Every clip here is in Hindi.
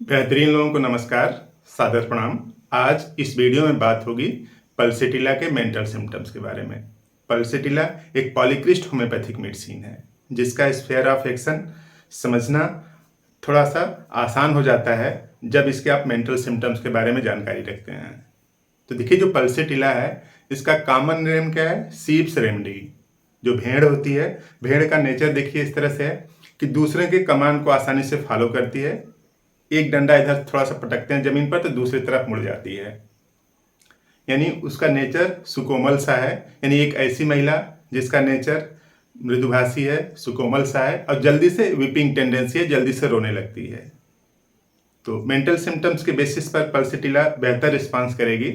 बेहतरीन लोगों को नमस्कार, सादर प्रणाम। आज इस वीडियो में बात होगी पल्सेटिला के मेंटल सिम्टम्स के बारे में। पल्सेटिला एक पॉलीक्रिस्ट होम्योपैथिक मेडिसिन है जिसका स्फीयर ऑफ एक्शन समझना थोड़ा सा आसान हो जाता है जब इसके आप मेंटल सिम्टम्स के बारे में जानकारी रखते हैं। तो देखिए, जो पल्सेटिला है इसका कॉमन नेम क्या है? सीप्स रेमडी। जो भेड़ होती है, भेड़ का नेचर देखिए इस तरह से है कि दूसरे के कमांड को आसानी से फॉलो करती है। एक डंडा इधर थोड़ा सा पटकते हैं जमीन पर तो दूसरी तरफ मुड़ जाती है, यानी उसका नेचर सुकोमल सा है। यानी एक ऐसी महिला जिसका नेचर मृदुभाषी है, सुकोमल सा है और जल्दी से वीपिंग टेंडेंसी है, जल्दी से रोने लगती है। तो मेंटल सिम्टम्स के बेसिस पर पल्सेटिला बेहतर रिस्पांस करेगी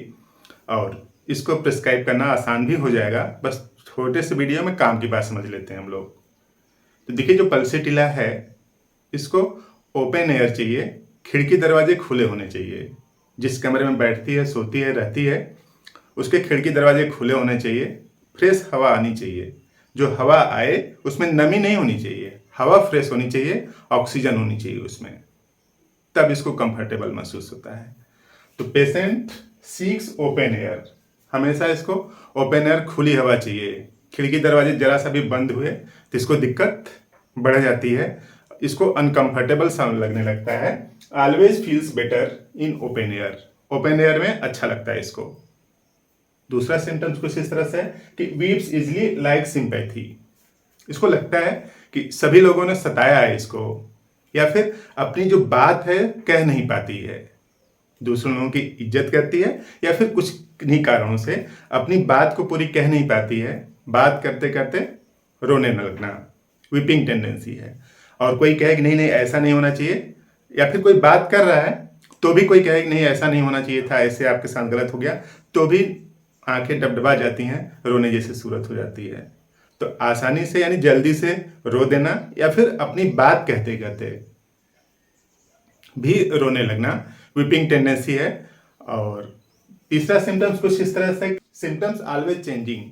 और इसको प्रिस्क्राइब करना आसान भी हो जाएगा। बस छोटे से वीडियो में काम की बात समझ लेते हैं हम लोग। तो देखिए, जो पल्सेटिला है इसको ओपन एयर चाहिए, खिड़की दरवाजे खुले होने चाहिए। जिस कमरे में बैठती है, सोती है, रहती है, उसके खिड़की दरवाजे खुले होने चाहिए। फ्रेश हवा आनी चाहिए। जो हवा आए उसमें नमी नहीं होनी चाहिए, हवा फ्रेश होनी चाहिए, ऑक्सीजन होनी चाहिए उसमें, तब इसको कंफर्टेबल महसूस होता है। तो पेशेंट सीक्स ओपन एयर, हमेशा इसको ओपन एयर, खुली हवा चाहिए। खिड़की दरवाजे जरा सा भी बंद हुए तो इसको दिक्कत बढ़ जाती है, इसको अनकंफर्टेबल साउंड लगने लगता है। Always feels better in open air, open air में अच्छा लगता है इसको। दूसरा सिम्टम्स कुछ इस तरह से है कि वीप्स इजली लाइक सिंपैथी। इसको लगता है कि सभी लोगों ने सताया है इसको, या फिर अपनी जो बात है कह नहीं पाती है। दूसरों लोगों की इज्जत करती है या फिर कुछ किन्हीं कारणों से अपनी बात को पूरी कह नहीं पाती है। बात करते करते रोने न लगना, वीपिंग टेंडेंसी है। और कोई कहे कि नहीं नहीं ऐसा नहीं होना चाहिए, या फिर कोई बात कर रहा है तो भी कोई कहे कि नहीं ऐसा नहीं होना चाहिए था, ऐसे आपके साथ गलत हो गया, तो भी आंखें डबडबा जाती हैं, रोने जैसी सूरत हो जाती है। तो आसानी से यानी जल्दी से रो देना या फिर अपनी बात कहते कहते भी रोने लगना, वीपिंग टेंडेंसी है। और तीसरा सिम्टम्स कुछ इस तरह से, सिम्टम्स ऑलवेज चेंजिंग।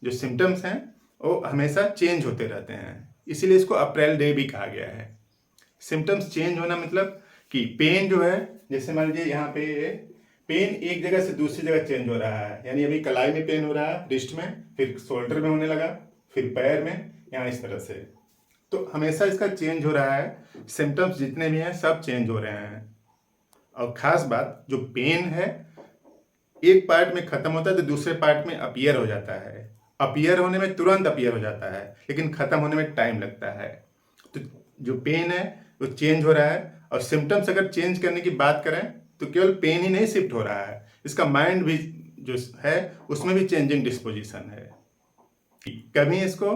जो सिम्टम्स हैं वो हमेशा चेंज होते रहते हैं, इसीलिए इसको अप्रैल डे भी कहा गया है। सिम्टम्स चेंज होना मतलब कि पेन जो है, जैसे मान लीजिए यहाँ पे पेन एक जगह से दूसरी जगह चेंज हो रहा है। यानी अभी कलाई में पेन हो रहा है, रिस्ट में, फिर शोल्डर में होने लगा, फिर पैर में, यहाँ इस तरह से। तो हमेशा इसका चेंज हो रहा है। सिम्टम्स जितने भी हैं सब चेंज हो रहे हैं। और खास बात, जो पेन है एक पार्ट में खत्म होता है तो दूसरे पार्ट में अपीयर हो जाता है। अपीयर होने में तुरंत अपीयर हो जाता है, लेकिन खत्म होने में टाइम लगता है। तो जो पेन है वो चेंज हो रहा है। और सिम्टम्स अगर चेंज करने की बात करें तो केवल पेन ही नहीं शिफ्ट हो रहा है, इसका माइंड भी जो है उसमें भी चेंजिंग डिस्पोजिशन है। कभी इसको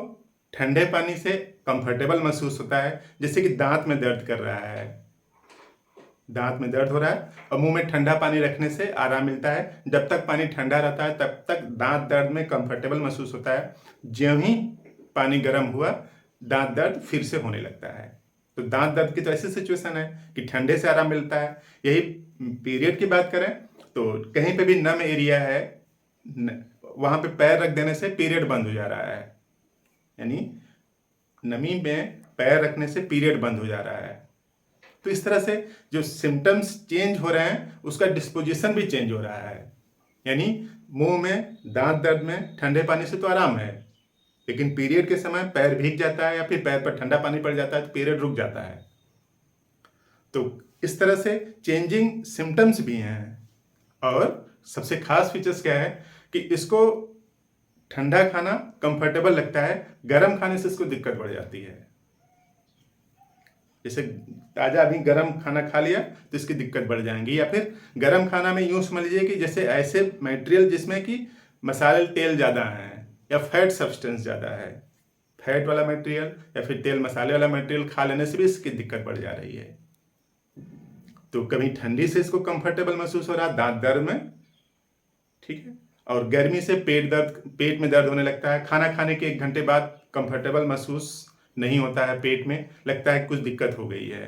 ठंडे पानी से कंफर्टेबल महसूस होता है, जैसे कि दांत में दर्द कर रहा है, दांत में दर्द हो रहा है और मुंह में ठंडा पानी रखने से आराम मिलता है। जब तक पानी ठंडा रहता है तब तक दांत दर्द में कंफर्टेबल महसूस होता है। ज्यों ही पानी गर्म हुआ दांत दर्द फिर से होने लगता है। तो दांत दर्द की तो ऐसी सिचुएशन है कि ठंडे से आराम मिलता है। यही पीरियड की बात करें तो कहीं पे भी नम एरिया है, वहां पे पैर रख देने से पीरियड बंद हो जा रहा है। यानी नमी में पैर रखने से पीरियड बंद हो जा रहा है। तो इस तरह से जो सिम्टम्स चेंज हो रहे हैं उसका डिस्पोजिशन भी चेंज हो रहा है। यानी मुंह में दांत दर्द में ठंडे पानी से तो आराम है, लेकिन पीरियड के समय पैर भीग जाता है या फिर पैर पर ठंडा पानी पड़ जाता है तो पीरियड रुक जाता है। तो इस तरह से चेंजिंग सिम्टम्स भी हैं। और सबसे खास फीचर्स क्या है कि इसको ठंडा खाना कंफर्टेबल लगता है, गर्म खाने से इसको दिक्कत बढ़ जाती है। जैसे ताज़ा अभी गर्म खाना खा लिया तो इसकी दिक्कत बढ़ जाएंगी, या फिर गर्म खाना में यूँ समझ लीजिए कि जैसे ऐसे मटेरियल जिसमें कि मसाले तेल ज़्यादा हैं या फैट सब्सटेंस ज़्यादा है, फैट वाला मटेरियल या फिर तेल मसाले वाला मटेरियल खा लेने से भी इसकी दिक्कत बढ़ जा रही है। तो कभी ठंडी से इसको कंफर्टेबल महसूस हो रहा है दांत दर्द में, ठीक है, और गर्मी से पेट में दर्द होने लगता है। खाना खाने के 1 घंटे बाद कंफर्टेबल महसूस नहीं होता है, पेट में लगता है कुछ दिक्कत हो गई है।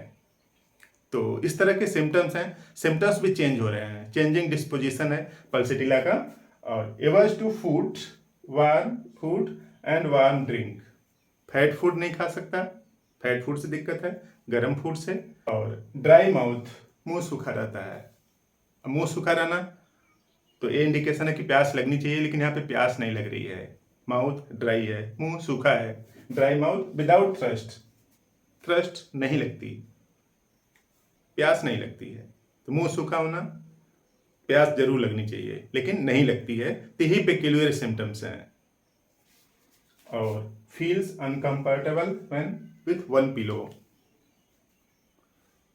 तो इस तरह के सिम्टम्स हैं। सिम्टम्स भी चेंज हो रहे हैं, चेंजिंग डिस्पोजिशन है पल्सेटिला का। और averse to food, warm food and warm drink. Fat food नहीं खा सकता, फैट फूड से दिक्कत है। गर्म फूड से। और ड्राई माउथ, मुंह सूखा रहता है। अब मुंह सूखा रहना तो ये इंडिकेशन है कि प्यास लगनी चाहिए, लेकिन यहाँ पे प्यास नहीं लग रही है। माउथ ड्राई है, मुंह सूखा है। Dry mouth without thrust, thrust नहीं लगती, प्यास नहीं लगती है। तो मुंह सूखा होना, प्यास जरूर लगनी चाहिए लेकिन नहीं लगती है, तो यही पेक्यूलियर सिम्टम्स हैं। और feels uncomfortable when with one pillow,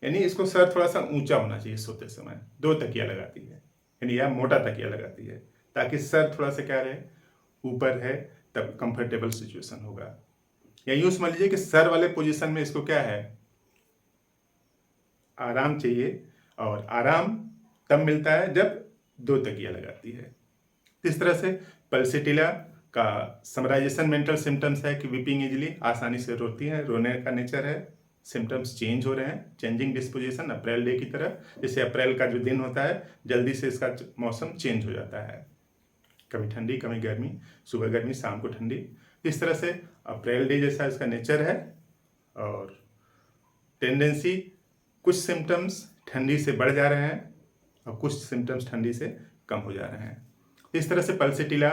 यानी इसको सर थोड़ा सा ऊंचा होना चाहिए सोते समय। 2 तकिया लगाती है, यानी यह मोटा तकिया लगाती है ताकि सर थोड़ा सा क्या रहे, ऊपर है, तब कंफर्टेबल सिचुएशन होगा। या यूं समझ लीजिए कि सर वाले पोजीशन में इसको क्या है, आराम चाहिए। और आराम तब मिलता है जब 2 तकिया लगाती है। इस तरह से पल्सिटिला का समराइजेशन मेंटल सिम्टम्स है कि वीपिंग इजिली, आसानी से रोती है, रोने का नेचर है। सिम्टम्स चेंज हो रहे हैं, चेंजिंग डिस्पोजिशन, अप्रैल डे की तरह। जैसे अप्रैल का जो दिन होता है, जल्दी से इसका मौसम चेंज हो जाता है, कभी ठंडी कभी गर्मी, सुबह गर्मी शाम को ठंडी। इस तरह से अप्रैल डे जैसा इसका नेचर है। और टेंडेंसी, कुछ सिम्टम्स ठंडी से बढ़ जा रहे हैं और कुछ सिम्टम्स ठंडी से कम हो जा रहे हैं। इस तरह से पल्सिटिला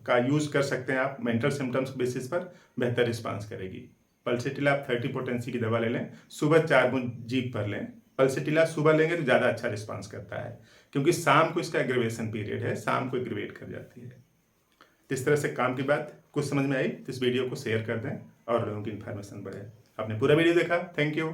का यूज़ कर सकते हैं आप मेंटल सिम्टम्स बेसिस पर, बेहतर रिस्पांस करेगी। पल्सिटिला आप 30 पोटेंसी की दवा ले लें, सुबह 4 बूंद जीभ पर लें। पल्सिटिला सुबह लेंगे तो ज़्यादा अच्छा रिस्पांस करता है, क्योंकि शाम को इसका एग्रीवेशन पीरियड है, शाम को एग्रीवेट कर जाती है। इस तरह से काम की बात कुछ समझ में आई तो इस वीडियो को शेयर कर दें और लोगों की इन्फॉर्मेशन बढ़े। आपने पूरा वीडियो देखा, थैंक यू।